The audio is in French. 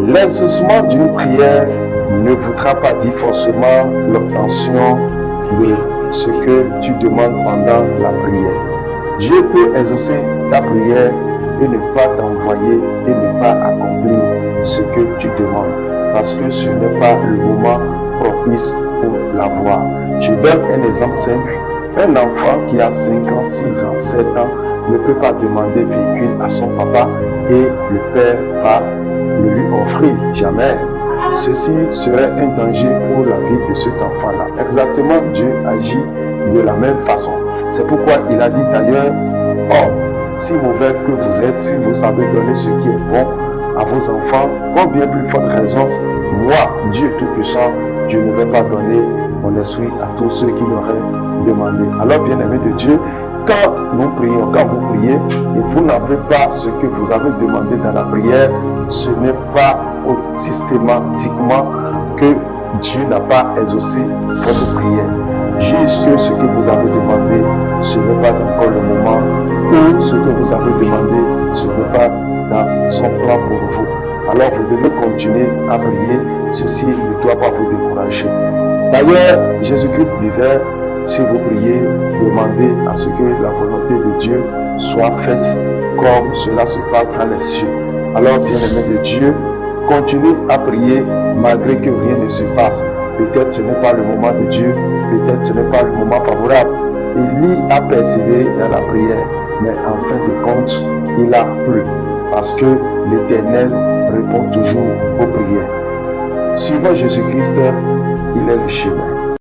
L'exaucement d'une prière ne voudra pas dire forcément l'obtention de ce que tu demandes pendant la prière. Dieu peut exaucer ta prière et ne pas t'envoyer et ne pas accomplir ce que tu demandes parce que ce n'est pas le moment propice pour l'avoir. Je donne un exemple simple. Un enfant qui a 5 ans, 6 ans, 7 ans ne peut pas demander véhicule à son papa et le père va le lui offrir. Jamais. Ceci serait un danger pour la vie de cet enfant-là. Exactement, Dieu agit de la même façon. C'est pourquoi il a dit d'ailleurs, oh, si mauvais que vous êtes, si vous savez donner ce qui est bon à vos enfants, combien plus forte raison, moi, Dieu Tout-Puissant, je ne vais pas donner mon esprit à tous ceux qui l'auraient demandé. Alors, bien-aimés de Dieu, quand nous prions, quand vous priez, et vous n'avez pas ce que vous avez demandé dans la prière, ce n'est pas systématiquement que Dieu n'a pas exaucé votre prière. Juste que ce que vous avez demandé, ce n'est pas encore le moment, ou ce que vous avez demandé, ce n'est pas dans son plan pour vous. Alors vous devez continuer à prier, ceci ne doit pas vous décourager. D'ailleurs, Jésus-Christ disait, si vous priez, demandez à ce que la volonté de Dieu soit faite comme cela se passe dans les cieux. Alors, bien-aimés de Dieu, continuez à prier malgré que rien ne se passe. Peut-être ce n'est pas le moment de Dieu, peut-être ce n'est pas le moment favorable. Élie a persévéré dans la prière, mais en fin de compte, il a plu parce que l'Éternel répond toujours aux prières. Suivant Jésus-Christ, il est le chemin.